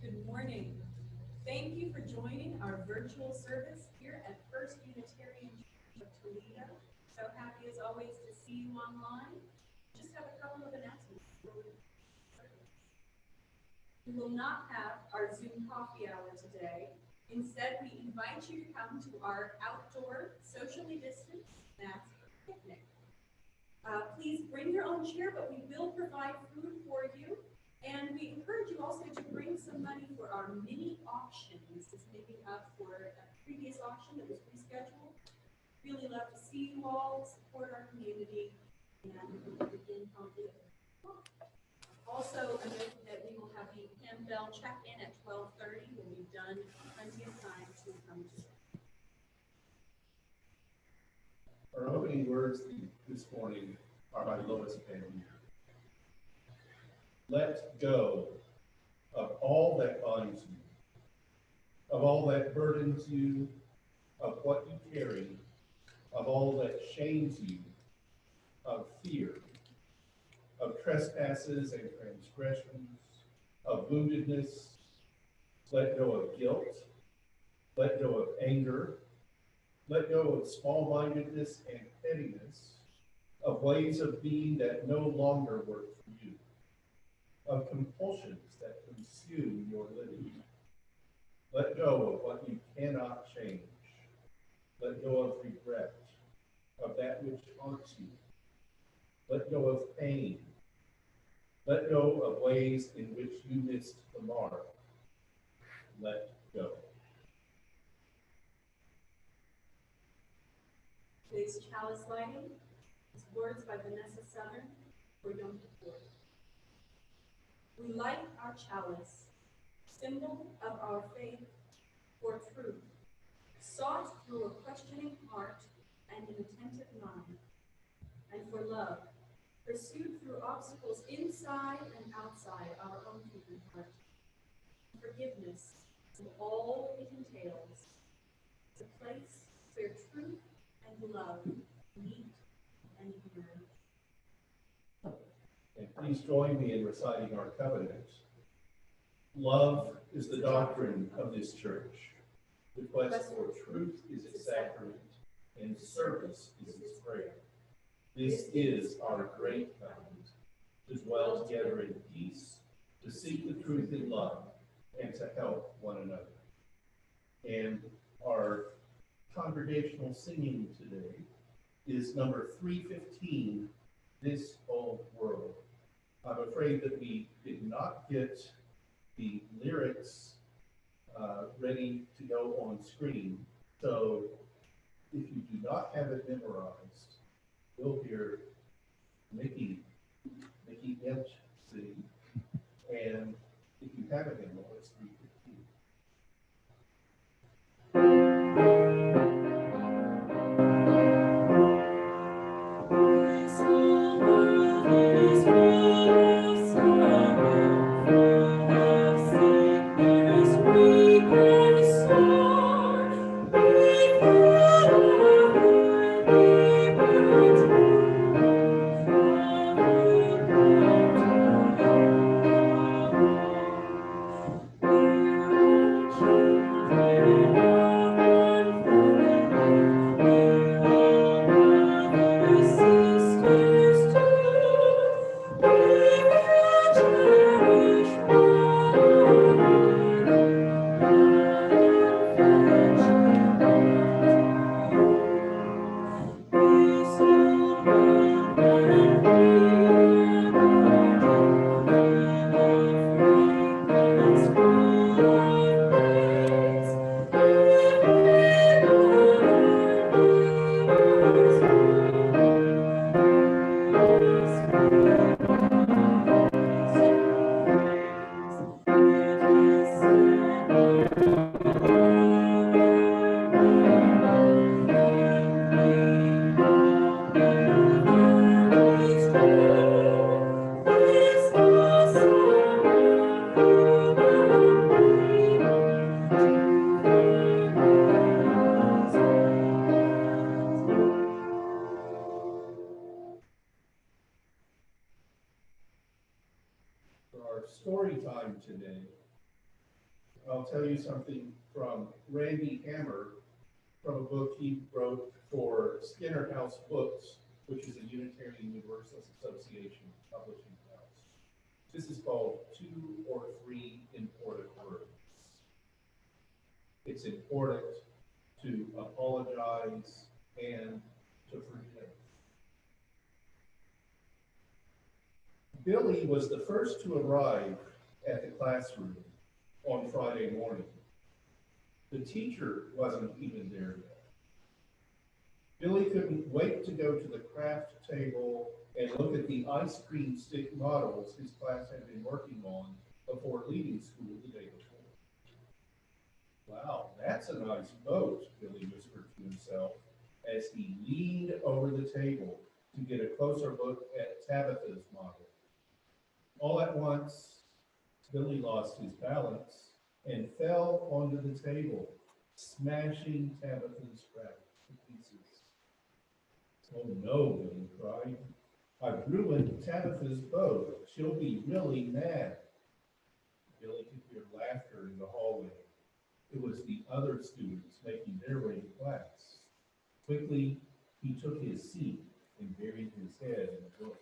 Good morning. Thank you for joining our virtual service here at First Unitarian Church of Toledo. So happy as always to see you online. Just have a couple of announcements before we start. We will not have our Zoom coffee hour today. Instead, we invite you to come to our outdoor, socially distanced mass picnic. Please bring your own chair, but we will provide food for you. And we encourage you also to bring some money for our mini auction. This is making up for a previous auction that was rescheduled. Really love to see you all, support our community, and begin promptly. Also, a note that we will have the Pam Bell check-in at 12:30 when we've done plenty of time to come to. Our opening words this morning are by Lois Van. Let go of all that binds you, of all that burdens you, of what you carry, of all that shames you, of fear, of trespasses and transgressions, of woundedness. Let go of guilt, let go of anger, let go of small-mindedness and pettiness, of ways of being that no longer work for you, of compulsions that consume your living. Let go of what you cannot change. Let go of regret, of that which haunts you. Let go of pain. Let go of ways in which you missed the mark. Let go. Today's chalice lighting is words by Vanessa Southern for Yom Kippur. We light our chalice, symbol of our faith for truth, sought through a questioning heart and an attentive mind, and for love, pursued through obstacles inside and outside our own human heart. Forgiveness and all it entails, the place where truth and love meet and emerge. And please join me in reciting our covenant. Love is the doctrine of this church. The quest for truth is its sacrament, and service is its prayer. This is our great covenant, to dwell together in peace, to seek the truth in love, and to help one another. And our congregational singing today is number 315, This Old World. I'm afraid that we did not get the lyrics ready to go on screen. So if you do not have it memorized, you'll hear Mickey Inch sing. And if you have it memorized, 315. This whole world is full of sorrow, full of sickness, grief, and sorrow. We put our neighbors For our story time today, I'll tell you something from Randy Hammer from a book he wrote for Skinner House Books, which is a Unitarian Universalist Association publishing house. This is called 2 or 3 Important Words. It's important to apologize and to forgive. Billy was the first to arrive at the classroom on Friday morning. The teacher wasn't even there yet. Billy couldn't wait to go to the craft table and look at the ice cream stick models his class had been working on before leaving school the day before. Wow, that's a nice boat, Billy whispered to himself as he leaned over the table to get a closer look at Tabitha's model. All at once, Billy lost his balance and fell onto the table, smashing Tabitha's craft to pieces. Oh no, Billy cried. I've ruined Tabitha's boat. She'll be really mad. Billy could hear laughter in the hallway. It was the other students making their way to class. Quickly, he took his seat and buried his head in the book.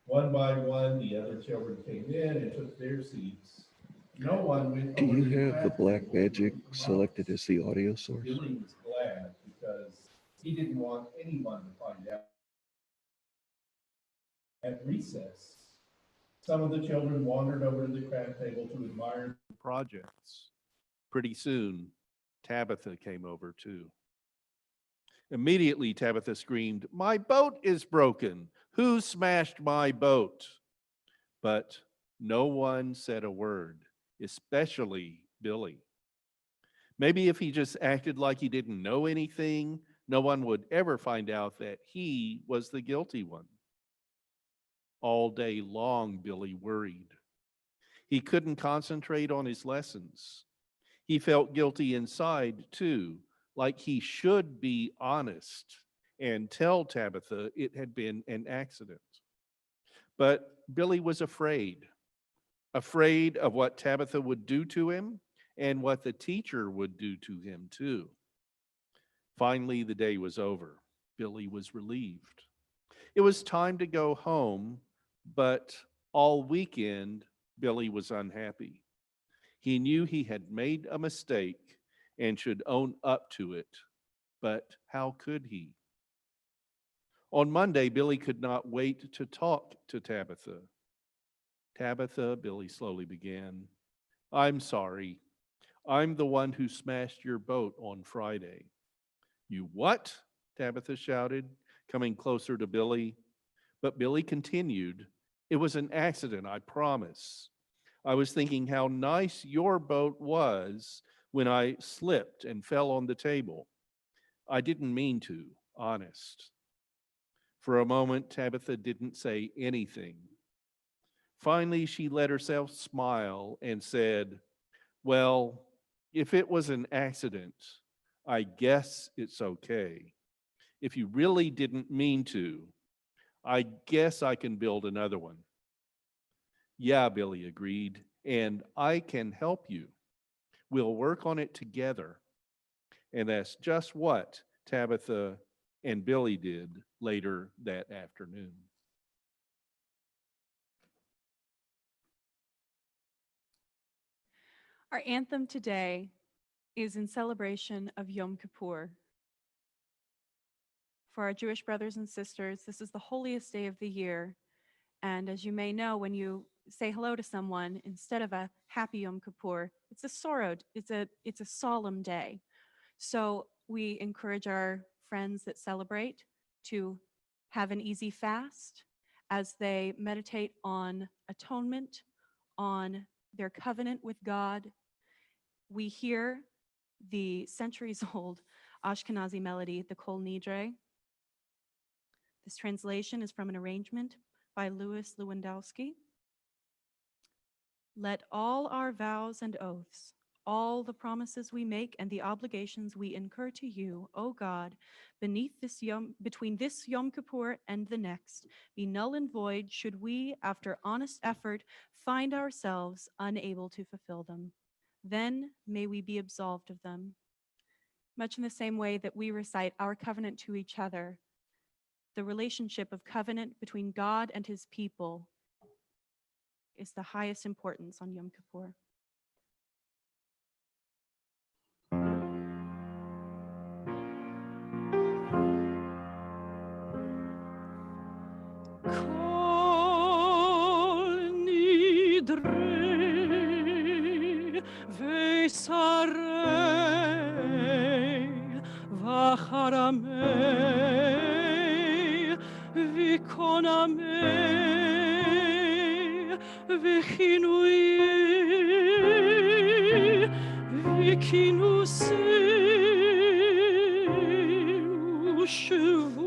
One by one, the other children came in and took their seats. No one went Do over to you the have the craft black table to magic look them up. selected as the audio source? Billy was glad because he didn't want anyone to find out. At recess, some of the children wandered over to the craft table to admire the projects. Pretty soon, Tabitha came over too. Immediately, Tabitha screamed, "My boat is broken! Who smashed my boat?" But no one said a word, especially Billy. Maybe if he just acted like he didn't know anything, no one would ever find out that he was the guilty one. All day long, Billy worried. He couldn't concentrate on his lessons. He felt guilty inside, too, like he should be honest and tell Tabitha it had been an accident. But Billy was afraid. afraid of what Tabitha would do to him and what the teacher would do to him, too. Finally, the day was over. Billy was relieved. It was time to go home, but all weekend, Billy was unhappy. He knew he had made a mistake and should own up to it, but how could he? On Monday, Billy could not wait to talk to Tabitha. Tabitha, Billy slowly began, I'm sorry. I'm the one who smashed your boat on Friday. You what? Tabitha shouted, coming closer to Billy. But Billy continued, It was an accident, I promise. I was thinking how nice your boat was when I slipped and fell on the table. I didn't mean to, honest. For a moment, Tabitha didn't say anything. Finally, she let herself smile and said, Well, if it was an accident, I guess it's okay. If you really didn't mean to, I guess I can build another one. Yeah, Billy agreed, and I can help you. We'll work on it together. And that's just what Tabitha and Billy did later that afternoon. Our anthem today is in celebration of Yom Kippur. For our Jewish brothers and sisters, this is the holiest day of the year. And as you may know, when you say hello to someone, instead of a happy Yom Kippur, it's a solemn day. So we encourage our friends that celebrate to have an easy fast as they meditate on atonement, on their covenant with God. We hear the centuries-old Ashkenazi melody, the Kol Nidre. This translation is from an arrangement by Louis Lewandowski. Let all our vows and oaths, all the promises we make and the obligations we incur to you, O God, between this Yom Kippur and the next, be null and void should we, after honest effort, find ourselves unable to fulfill them. Then may we be absolved of them. Much in the same way that we recite our covenant to each other, the relationship of covenant between God and his people is the highest importance on Yom Kippur. Kol nidre ve'sarei v'charamei v'konamei v'chinui v'kinusei u'shavuot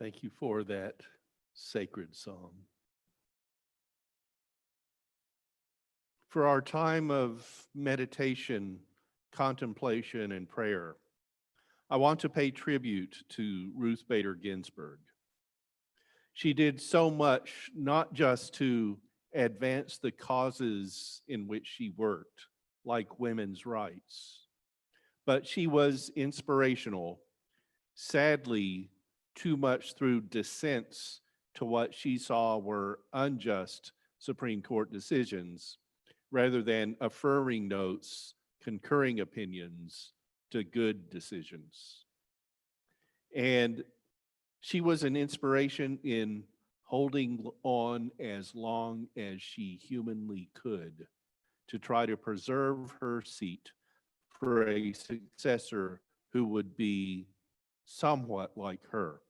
Thank you for that sacred song. For our time of meditation, contemplation, and prayer, I want to pay tribute to Ruth Bader Ginsburg. She did so much, not just to advance the causes in which she worked, like women's rights, but she was inspirational, sadly, too much through dissents to what she saw were unjust Supreme Court decisions, rather than affirming notes, concurring opinions to good decisions. And she was an inspiration in holding on as long as she humanly could to try to preserve her seat for a successor who would be somewhat like her.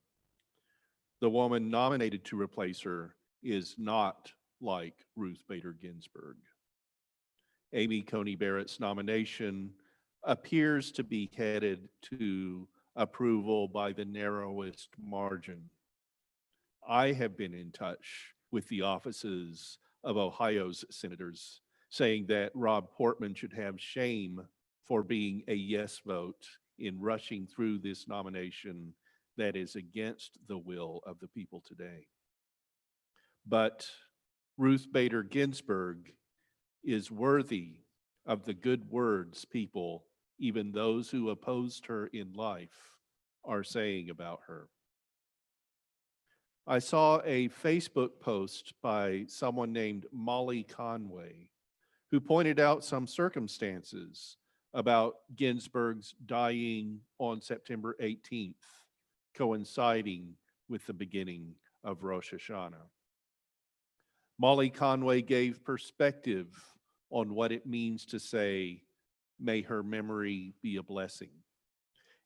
The woman nominated to replace her is not like Ruth Bader Ginsburg. Amy Coney Barrett's nomination appears to be headed to approval by the narrowest margin. I have been in touch with the offices of Ohio's senators saying that Rob Portman should have shame for being a yes vote in rushing through this nomination that is against the will of the people today. But Ruth Bader Ginsburg is worthy of the good words people, even those who opposed her in life, are saying about her. I saw a Facebook post by someone named Molly Conway, who pointed out some circumstances about Ginsburg's dying on September 18th, coinciding with the beginning of Rosh Hashanah. Molly Conway gave perspective on what it means to say, may her memory be a blessing,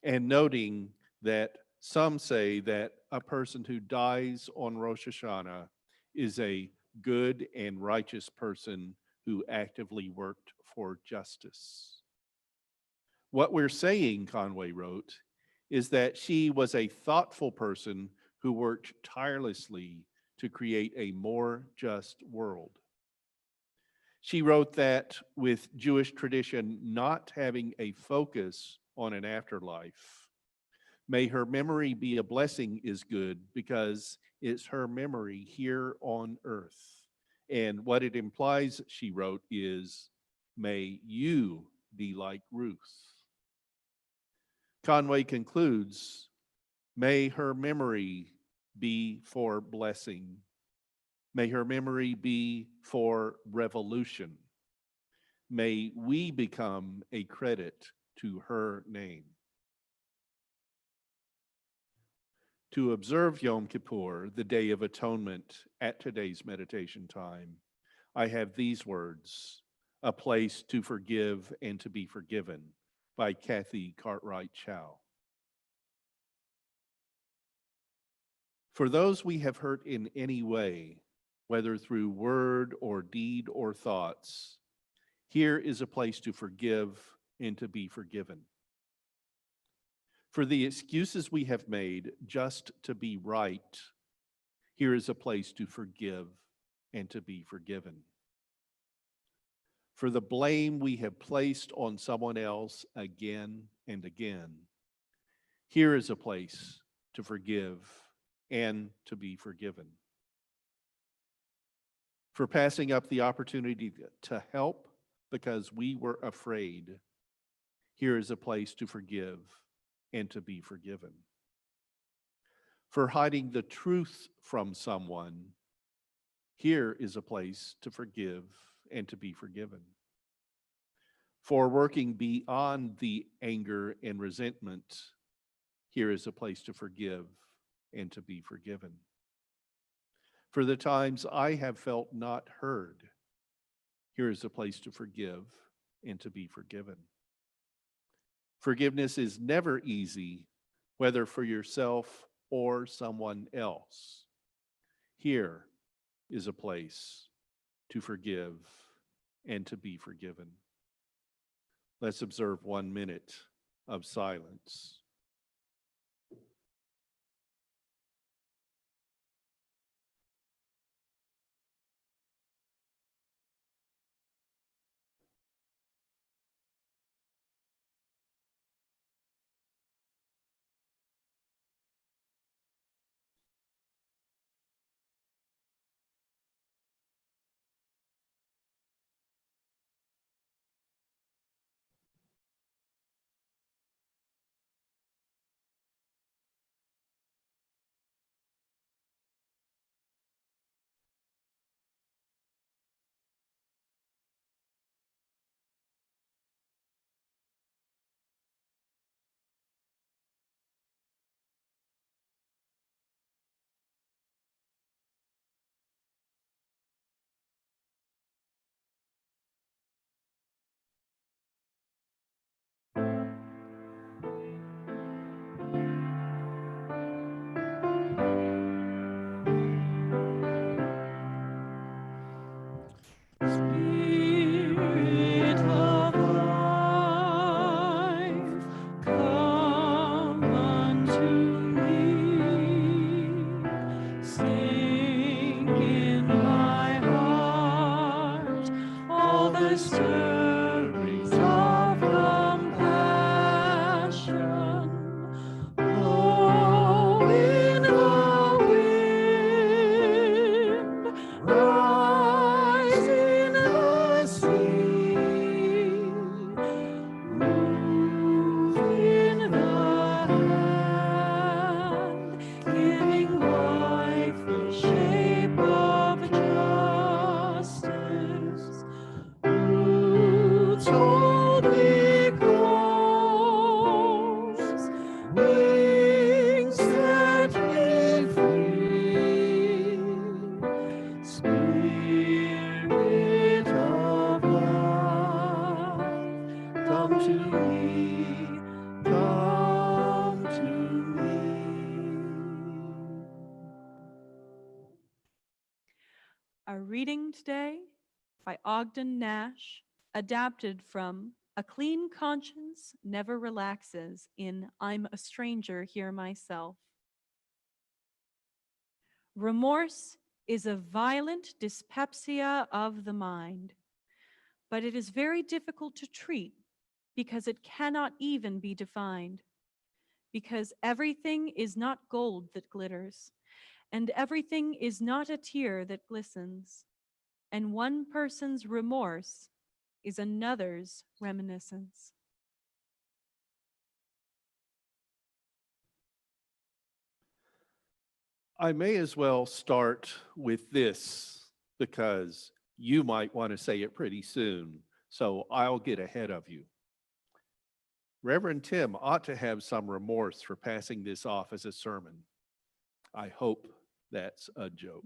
and noting that some say that a person who dies on Rosh Hashanah is a good and righteous person who actively worked for justice. What we're saying, Conway wrote, is that she was a thoughtful person who worked tirelessly to create a more just world. She wrote that with Jewish tradition not having a focus on an afterlife, may her memory be a blessing is good because it's her memory here on earth. And what it implies, she wrote, is may you be like Ruth. Conway concludes, may her memory be for blessing. May her memory be for revolution. May we become a credit to her name. To observe Yom Kippur, the Day of Atonement, at today's meditation time, I have these words, A Place to Forgive and to be Forgiven, by Kathy Cartwright Chow. For those we have hurt in any way, whether through word or deed or thoughts, here is a place to forgive and to be forgiven. For the excuses we have made just to be right, here is a place to forgive and to be forgiven. For the blame we have placed on someone else again and again, here is a place to forgive and to be forgiven. For passing up the opportunity to help because we were afraid, here is a place to forgive and to be forgiven. For hiding the truth from someone, here is a place to forgive and to be forgiven. For working beyond the anger and resentment, here is a place to forgive and to be forgiven. For the times I have felt not heard, here is a place to forgive and to be forgiven. Forgiveness is never easy, whether for yourself or someone else. Here is a place to forgive and to be forgiven. Let's observe 1 minute of silence. Spirit of life, come unto me. Sing in my heart all the stirrings of compassion. Blow in the wind, rise in the sea, move in the hand, giving life the shape of justice. Roots only grows, wings set me free. Spirit of life, come to me, come to me. Our reading today by Ogden Nash, adapted from A Clean Conscience Never Relaxes in I'm a Stranger Here Myself. Remorse is a violent dyspepsia of the mind, but it is very difficult to treat because it cannot even be defined, because everything is not gold that glitters, and everything is not a tear that glistens, and one person's remorse is another's reminiscence. I may as well start with this because you might want to say it pretty soon, so I'll get ahead of you. Reverend Tim ought to have some remorse for passing this off as a sermon. I hope that's a joke.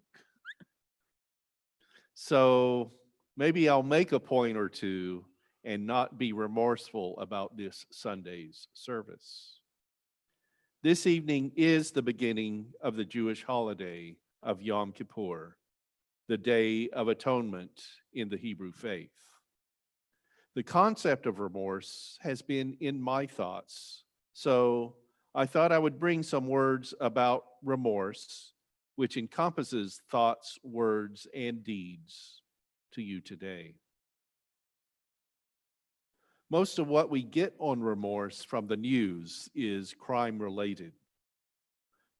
So maybe I'll make a point or two and not be remorseful about this Sunday's service. This evening is the beginning of the Jewish holiday of Yom Kippur, the Day of Atonement in the Hebrew faith. The concept of remorse has been in my thoughts, so I thought I would bring some words about remorse, which encompasses thoughts, words, and deeds, to you today. Most of what we get on remorse from the news is crime related.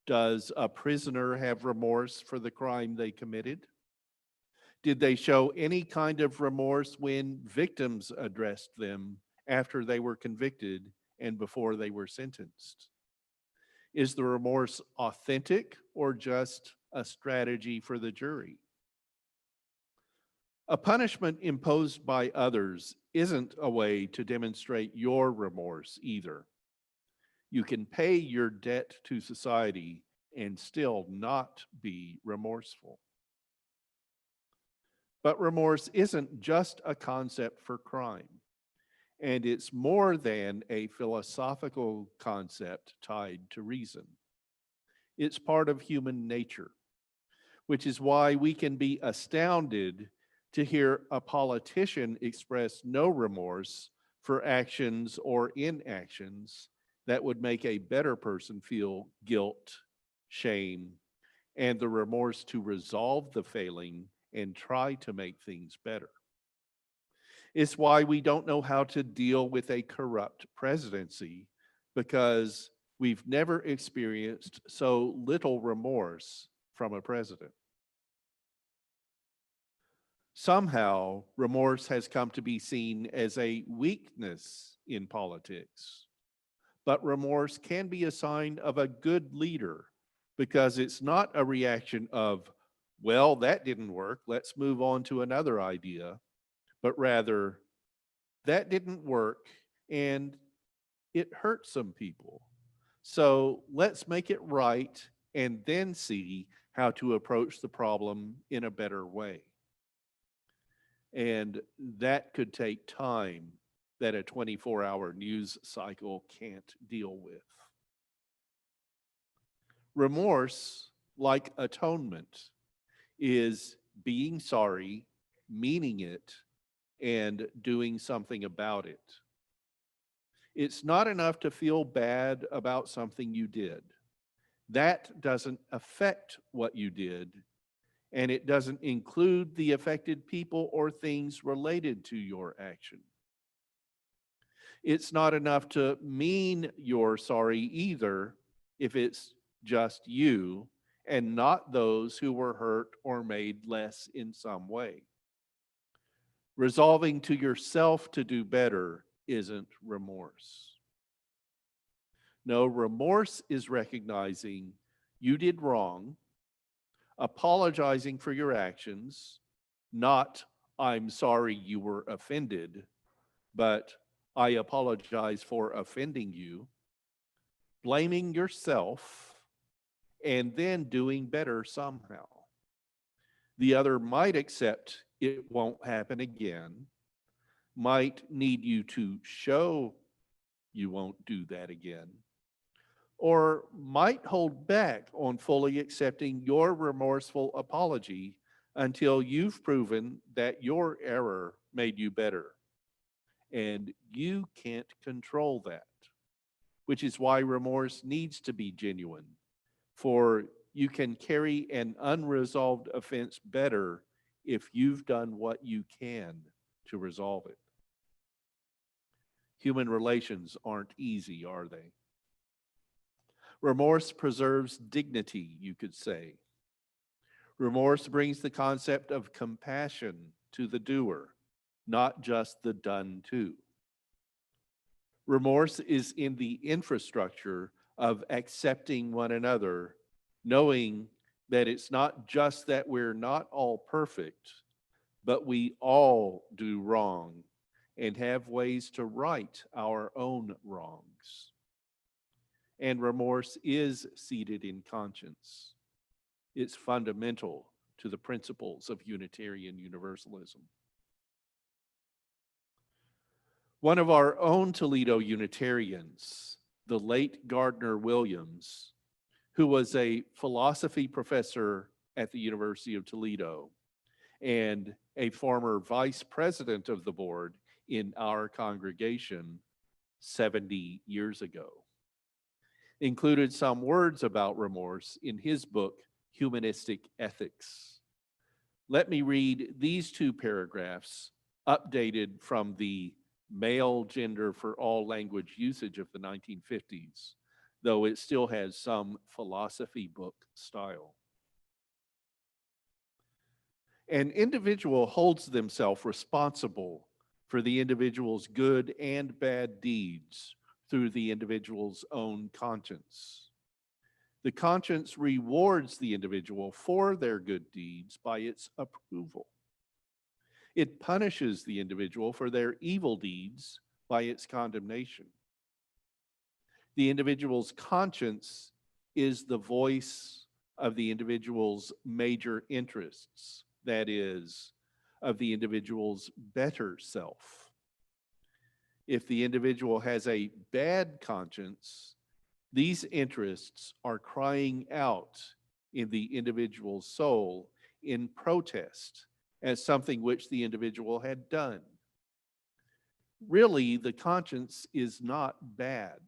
Does a prisoner have remorse for the crime they committed? Did they show any kind of remorse when victims addressed them after they were convicted and before they were sentenced? Is the remorse authentic or just a strategy for the jury? A punishment imposed by others isn't a way to demonstrate your remorse either. You can pay your debt to society and still not be remorseful. But remorse isn't just a concept for crime, and it's more than a philosophical concept tied to reason. It's part of human nature, which is why we can be astounded to hear a politician express no remorse for actions or inactions that would make a better person feel guilt, shame, and the remorse to resolve the failing and try to make things better. It's why we don't know how to deal with a corrupt presidency, because we've never experienced so little remorse from a president. Somehow, remorse has come to be seen as a weakness in politics. But remorse can be a sign of a good leader, because it's not a reaction of, well, that didn't work, let's move on to another idea, but rather, that didn't work and it hurt some people. So let's make it right and then see how to approach the problem in a better way. And that could take time that a 24-hour news cycle can't deal with. Remorse, like atonement, is being sorry, meaning it, and doing something about it. It's not enough to feel bad about something you did. That doesn't affect what you did, and it doesn't include the affected people or things related to your action. It's not enough to mean you're sorry either if it's just you and not those who were hurt or made less in some way. Resolving to yourself to do better isn't remorse. No, remorse is recognizing you did wrong, apologizing for your actions, not I'm sorry you were offended, but I apologize for offending you, blaming yourself, and then doing better somehow. The other might accept it won't happen again, might need you to show you won't do that again, or might hold back on fully accepting your remorseful apology until you've proven that your error made you better. And you can't control that, which is why remorse needs to be genuine, for you can carry an unresolved offense better if you've done what you can to resolve it. Human relations aren't easy, are they? Remorse preserves dignity, you could say. Remorse brings the concept of compassion to the doer, not just the done to. Remorse is in the infrastructure of accepting one another, knowing that it's not just that we're not all perfect, but we all do wrong and have ways to right our own wrongs. And remorse is seated in conscience. It's fundamental to the principles of Unitarian Universalism. One of our own Toledo Unitarians the late Gardner Williams, who was a philosophy professor at the University of Toledo and a former vice president of the board in our congregation 70 years ago, included some words about remorse in his book, Humanistic Ethics. Let me read these two paragraphs, updated from the male gender for all language usage of the 1950s, though it still has some philosophy book style. An individual holds themselves responsible for the individual's good and bad deeds through the individual's own conscience. The conscience rewards the individual for their good deeds by its approval. It punishes the individual for their evil deeds by its condemnation. The individual's conscience is the voice of the individual's major interests, that is, of the individual's better self. If the individual has a bad conscience, these interests are crying out in the individual's soul in protest as something which the individual had done. Really, the conscience is not bad.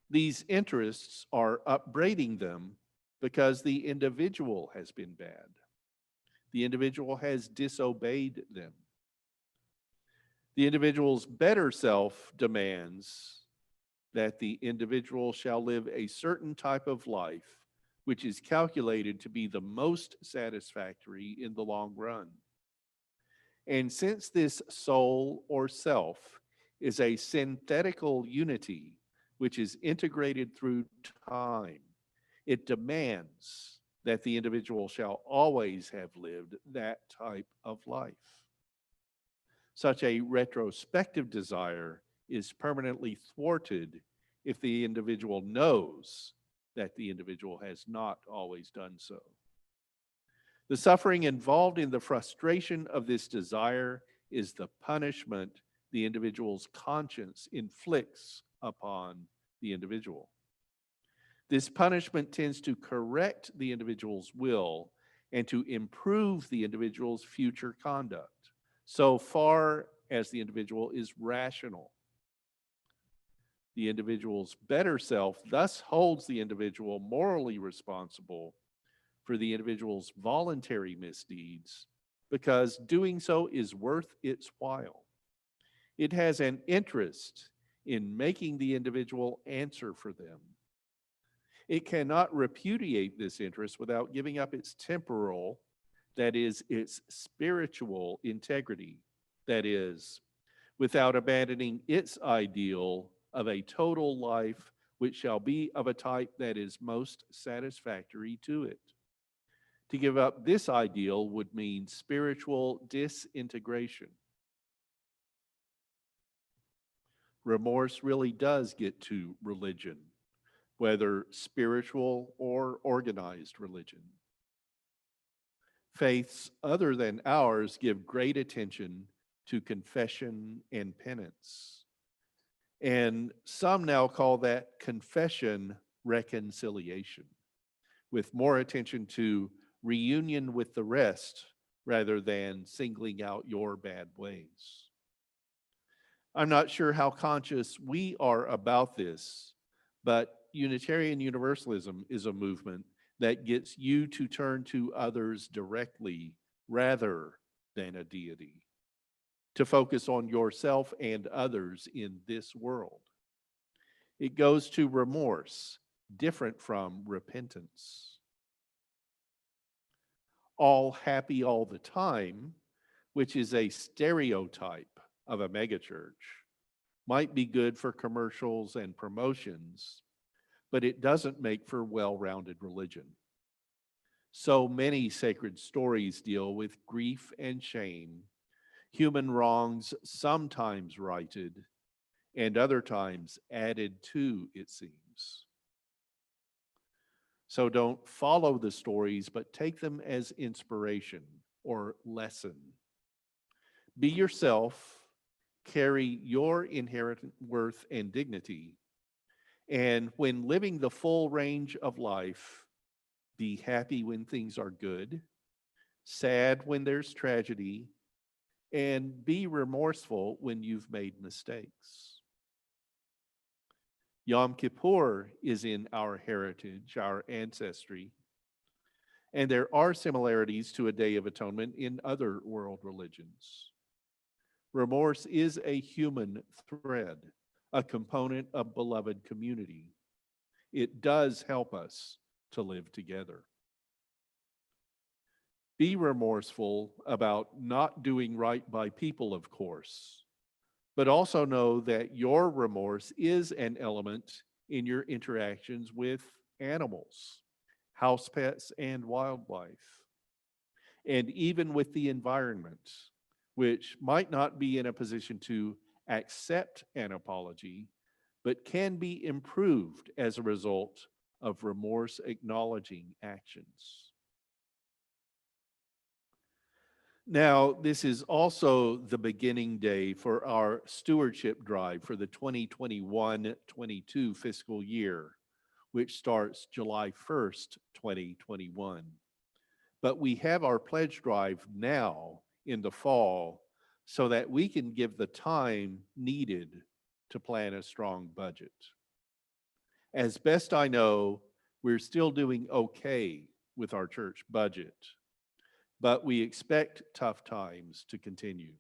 These interests are upbraiding them because the individual has been bad. The individual has disobeyed them. The individual's better self demands that the individual shall live a certain type of life which is calculated to be the most satisfactory in the long run. And since this soul or self is a synthetical unity which is integrated through time, it demands that the individual shall always have lived that type of life. Such a retrospective desire is permanently thwarted if the individual knows that the individual has not always done so. The suffering involved in the frustration of this desire is the punishment the individual's conscience inflicts upon the individual. This punishment tends to correct the individual's will and to improve the individual's future conduct, so far as the individual is rational. The individual's better self thus holds the individual morally responsible for the individual's voluntary misdeeds because doing so is worth its while. It has an interest in making the individual answer for them. It cannot repudiate this interest without giving up its temporal, that is, its spiritual integrity, that is, without abandoning its ideal of a total life which shall be of a type that is most satisfactory to it. To give up this ideal would mean spiritual disintegration. Remorse really does get to religion, whether spiritual or organized religion. Faiths other than ours give great attention to confession and penance. And some now call that confession reconciliation, with more attention to reunion with the rest rather than singling out your bad ways. I'm not sure how conscious we are about this, but Unitarian Universalism is a movement that gets you to turn to others directly rather than a deity, to focus on yourself and others in this world. It goes to remorse, different from repentance. All happy all the time, which is a stereotype of a megachurch, might be good for commercials and promotions, but it doesn't make for well-rounded religion. So many sacred stories deal with grief and shame, human wrongs sometimes righted, and other times added to, it seems. So don't follow the stories, but take them as inspiration or lesson. Be yourself, carry your inherent worth and dignity, And when living the full range of life, be happy when things are good, sad when there's tragedy, and be remorseful when you've made mistakes. Yom Kippur is in our heritage, our ancestry, and there are similarities to a Day of Atonement in other world religions. Remorse is a human thread, a component of beloved community. It does help us to live together. Be remorseful about not doing right by people, of course, but also know that your remorse is an element in your interactions with animals, house pets, and wildlife, and even with the environment, which might not be in a position to accept an apology, but can be improved as a result of remorse acknowledging actions. Now, this is also the beginning day for our stewardship drive for the 2021-22 fiscal year, which starts July 1st, 2021. But we have our pledge drive now in the fall so that we can give the time needed to plan a strong budget. As best I know, we're still doing okay with our church budget, but we expect tough times to continue.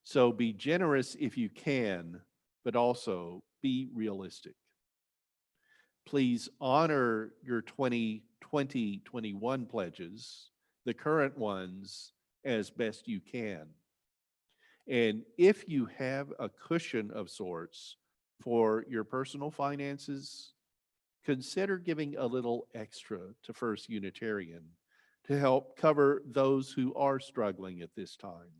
So be generous if you can, but also be realistic. Please honor your 2020-21 pledges, the current ones, as best you can. And if you have a cushion of sorts for your personal finances, consider giving a little extra to First Unitarian to help cover those who are struggling at this time.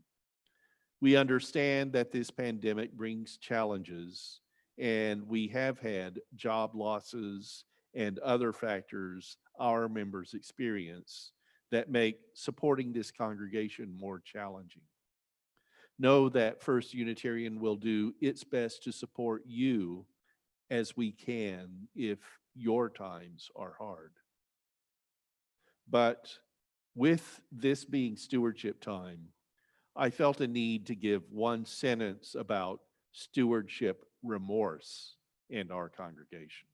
We understand that this pandemic brings challenges, and we have had job losses and other factors our members experience that make supporting this congregation more challenging. Know that First Unitarian will do its best to support you as we can if your times are hard. But with this being stewardship time, I felt a need to give one sentence about stewardship remorse in our congregation.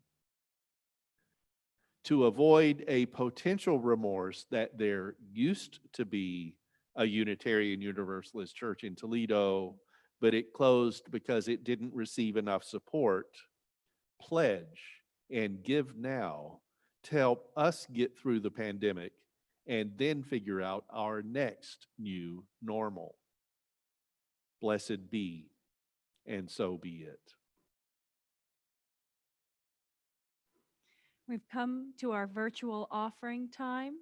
To avoid a potential remorse that there used to be a Unitarian Universalist church in Toledo, but it closed because it didn't receive enough support, pledge and give now to help us get through the pandemic and then figure out our next new normal. Blessed be, and so be it. We've come to our virtual offering time.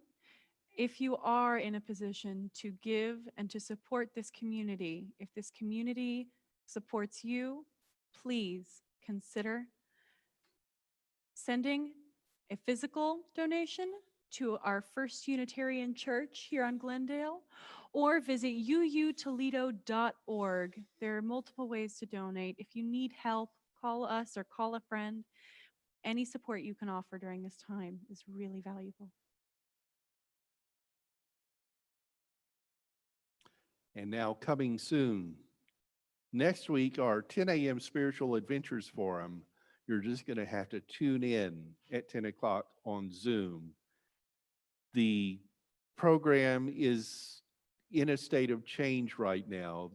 If you are in a position to give and to support this community, if this community supports you, please consider sending a physical donation to our First Unitarian Church here on Glendale, or visit uutoledo.org. There are multiple ways to donate. If you need help, call us or call a friend. Any support you can offer during this time is really valuable. And now coming soon, next week, our 10 a.m. Spiritual Adventures Forum. You're just going to have to tune in at 10 o'clock on Zoom. The program is in a state of change right now.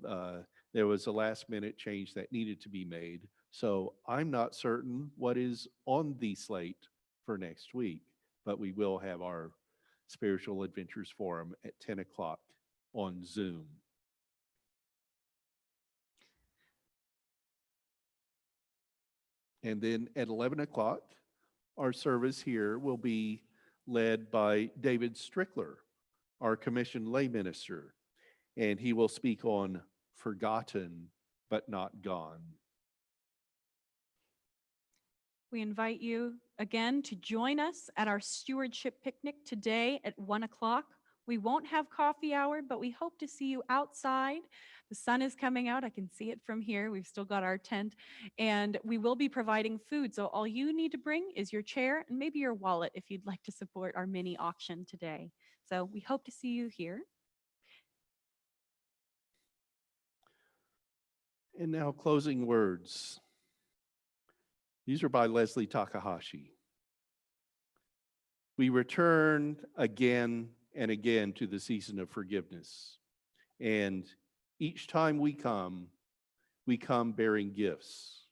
There was a last minute change that needed to be made. So I'm not certain what is on the slate for next week, but we will have our Spiritual Adventures Forum at 10 o'clock on Zoom. And then at 11 o'clock, our service here will be led by David Strickler, our commissioned lay minister, and he will speak on forgotten but not gone. We invite you again to join us at our stewardship picnic today at 1 o'clock. We won't have coffee hour, but we hope to see you outside. The sun is coming out. I can see it from here. We've still got our tent, and we will be providing food. So all you need to bring is your chair and maybe your wallet if you'd like to support our mini auction today. So we hope to see you here. And now closing words. These are by Leslie Takahashi. We return again and again to the season of forgiveness. And each time we come bearing gifts,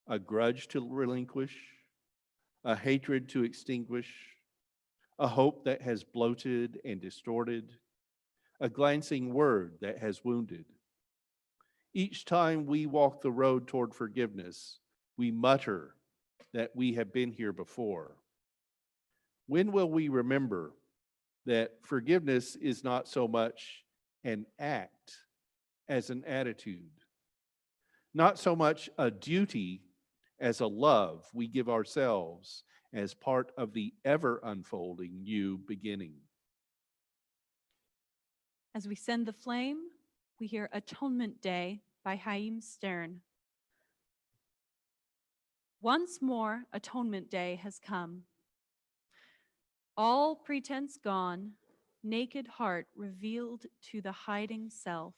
a grudge to relinquish, a hatred to extinguish, a hope that has bloated and distorted, a glancing word that has wounded. Each time we walk the road toward forgiveness, we mutter that we have been here before. When will we remember that forgiveness is not so much an act as an attitude, not so much a duty as a love we give ourselves as part of the ever unfolding new beginning? As we send the flame, we hear Atonement Day by Haim Stern. Once more, Atonement Day has come. All pretense gone, naked heart revealed to the hiding self.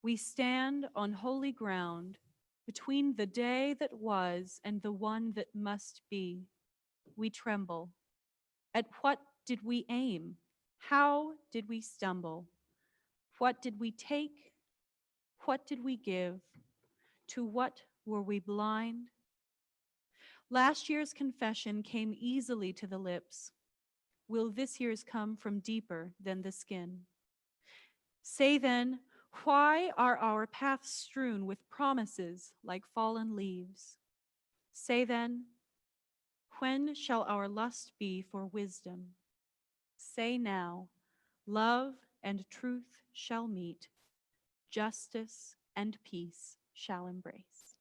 We stand on holy ground between the day that was and the one that must be. We tremble. At what did we aim? How did we stumble? What did we take? What did we give? To what were we blind? Last year's confession came easily to the lips. Will this year's come from deeper than the skin? Say then, why are our paths strewn with promises like fallen leaves? Say then, when shall our lust be for wisdom? Say now, love and truth shall meet, justice and peace shall embrace.